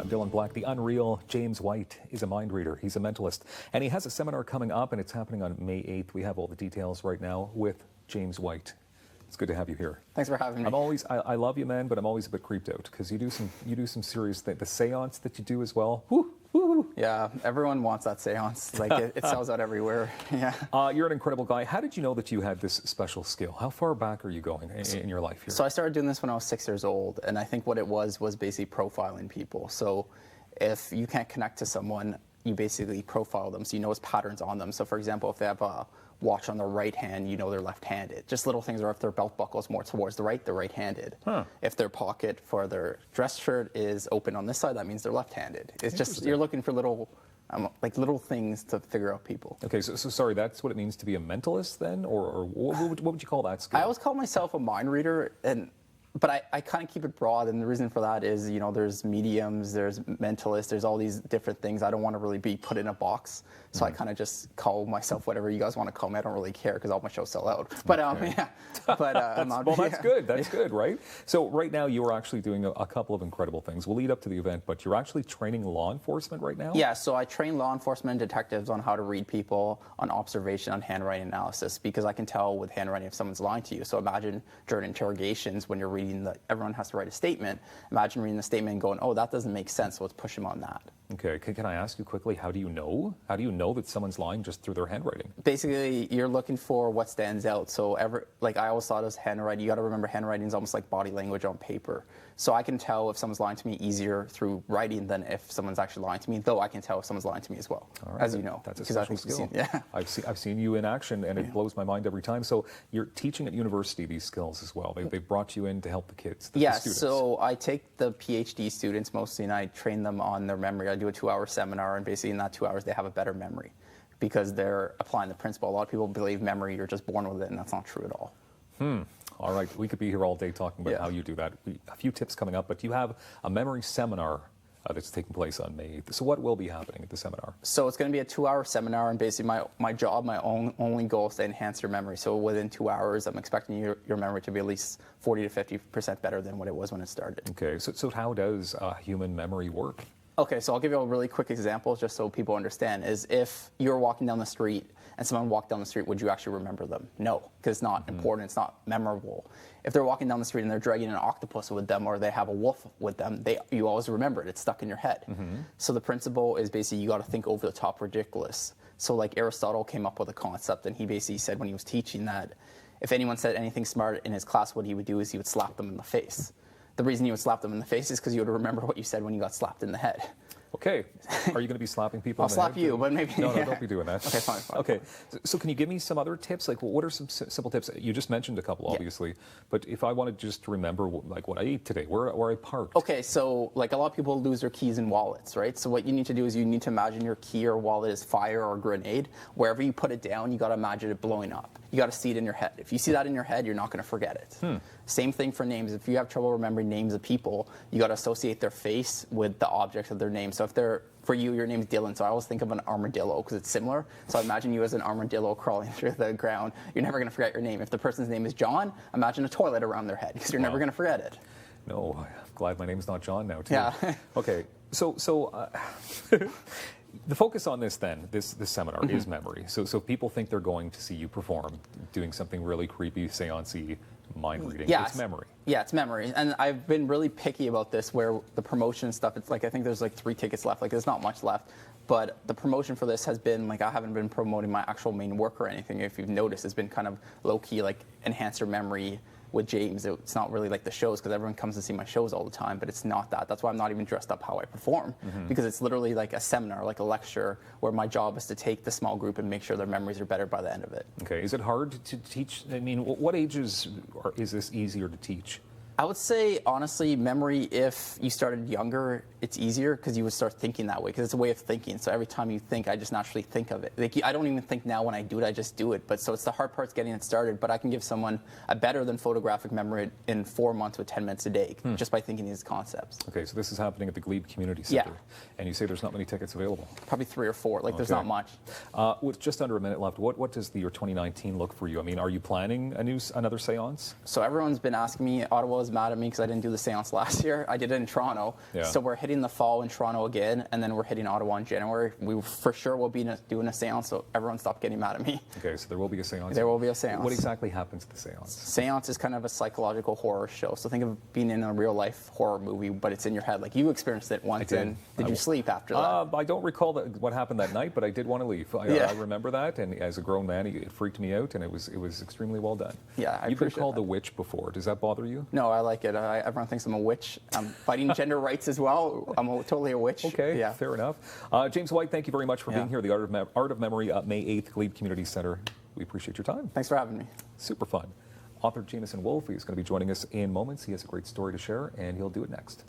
I'm Dylan Black. The unreal James White is a mind reader. He's a mentalist. And he has a seminar coming up, and it's happening on May 8th. We have all the details right now with James White. It's good to have you here. Thanks for having me. I love you, man, but I'm always a bit creeped out because you do some serious things. The seance that you do as well. Woo, woo, woo. Yeah, everyone wants that seance. Like it sells out everywhere. Yeah. You're an incredible guy. How did you know that you had this special skill? How far back are you going in your life here? So I started doing this when I was 6 years old, and I think what it was basically profiling people. So if you can't connect to someone, you basically profile them, so you notice patterns on them. So for example, if they have a watch on their right hand, you know they're left-handed. Just little things, or if their belt buckle is more towards the right, they're right-handed. Huh. If their pocket for their dress shirt is open on this side, that means they're left-handed. It's just, you're looking for little things to figure out people. Okay, so sorry, that's what it means to be a mentalist then? Or what would you call that skill? I always call myself a mind reader, but I kind of keep it broad, and the reason for that is, you know, there's mediums, there's mentalists, there's all these different things. I don't want to really be put in a box, so I kind of just call myself whatever you guys want to call me. I don't really care because all my shows sell out. But yeah, but that's good. That's good, right? So right now you are actually doing a couple of incredible things. We'll lead up to the event, but you're actually training law enforcement right now? Yeah, so I train law enforcement and detectives on how to read people, on observation, on handwriting analysis, because I can tell with handwriting if someone's lying to you. So imagine during interrogations when you're reading everyone has to write a statement. Imagine reading the statement and going, oh, that doesn't make sense, so let's push them on that. Okay, can I ask you quickly, how do you know? How do you know that someone's lying just through their handwriting? Basically, you're looking for what stands out. So I always thought it was handwriting. You got to remember, handwriting is almost like body language on paper. So I can tell if someone's lying to me easier through writing than if someone's actually lying to me, though I can tell if someone's lying to me as well, as you know. That's a special skill. Yeah. I've seen you in action, and it blows my mind every time. So you're teaching at university these skills as well. They've brought you in to help the kids, the students. So I take the PhD students mostly, and I train them on their memory. I do a 2-hour seminar, and basically in that 2 hours they have a better memory because they're applying the principle. A lot of people believe memory, you're just born with it, and that's not true at all. All right, we could be here all day talking about how you do that. A few tips coming up, but you have a memory seminar that's taking place on May 8th. So what will be happening at the seminar? So it's going to be a 2-hour seminar, and basically my job, my only goal is to enhance your memory. So within 2 hours, I'm expecting your memory to be at least 40 to 50% better than what it was when it started. Okay, so how does human memory work? Okay, so I'll give you a really quick example just so people understand, is if you're walking down the street and someone walked down the street, would you actually remember them? No, because it's not important, it's not memorable. If they're walking down the street and they're dragging an octopus with them or they have a wolf with them, you always remember it, it's stuck in your head. So the principle is basically you got to think over the top ridiculous. So like Aristotle came up with a concept, and he basically said when he was teaching that if anyone said anything smart in his class, what he would do is he would slap them in the face. The reason you would slap them in the face is because you would remember what you said when you got slapped in the head. Okay. Are you going to be slapping people in the head? I'll slap you, but maybe... No, don't be doing that. Okay, fine. Okay. So can you give me some other tips? Like, what are some simple tips? You just mentioned a couple, obviously. But if I wanted just to remember, like, what I ate today, where I parked. Okay, so, like, a lot of people lose their keys and wallets, right? So what you need to do is you need to imagine your key or wallet is fire or grenade. Wherever you put it down, you got to imagine it blowing up. You got to see it in your head. If you see that in your head, you're not going to forget it. Same thing for names. If you have trouble remembering names of people, you got to associate their face with the object of their name. So if for you, your name's Dylan, so I always think of an armadillo because it's similar. So I imagine you as an armadillo crawling through the ground. You're never going to forget your name. If the person's name is John, imagine a toilet around their head because you're never going to forget it. No, I'm glad my name's not John now, too. Yeah. Okay, so the focus on this then, this seminar is memory. So people think they're going to see you perform, doing something really creepy, seance-y, mind reading. Yeah, it's memory. Yeah, it's memory. And I've been really picky about this where the promotion stuff, it's like I think there's like 3 tickets left. Like there's not much left. But the promotion for this has been like I haven't been promoting my actual main work or anything. If you've noticed, it's been kind of low-key, like enhance your memory with James. It's not really like the shows because everyone comes to see my shows all the time, but it's not that. That's why I'm not even dressed up how I perform because it's literally like a seminar, like a lecture where my job is to take the small group and make sure their memories are better by the end of it. Okay, is it hard to teach? I mean, what ages is this easier to teach? I would say, honestly, memory, if you started younger, it's easier because you would start thinking that way because it's a way of thinking. So every time you think, I just naturally think of it. Like, I don't even think now when I do it, I just do it. But so it's the hard part's getting it started. But I can give someone a better than photographic memory in 4 months with 10 minutes a day just by thinking these concepts. Okay, so this is happening at the Glebe Community Center. Yeah. And you say there's not many tickets available. Probably 3 or 4. Like, there's not much. With just under a minute left, what does the year 2019 look for you? I mean, are you planning another seance? So everyone's been asking me. Ottawa is was mad at me because I didn't do the seance last year. I did it in Toronto. Yeah. So we're hitting the fall in Toronto again, and then we're hitting Ottawa in January. We for sure will be doing a seance, so everyone stop getting mad at me. Okay, so there will be a seance. There will be a seance. What exactly happens at the seance? Seance is kind of a psychological horror show. So think of being in a real life horror movie, but it's in your head. Like you experienced it once, did. and did you sleep after that? I don't recall what happened that night, but I did want to leave. Yeah. I remember that, and as a grown man, it freaked me out, and it was extremely well done. Yeah, I You've been appreciate called that. a witch before. Does that bother you? No, I like it. Everyone thinks I'm a witch. I'm fighting gender rights as well. Totally a witch. Okay, Yeah. fair enough. James White, thank you very much for being here. The Art of Memory, May 8th, Glebe Community Centre. We appreciate your time. Thanks for having me. Super fun. Author Jamison Wolfe is going to be joining us in moments. He has a great story to share, and he'll do it next.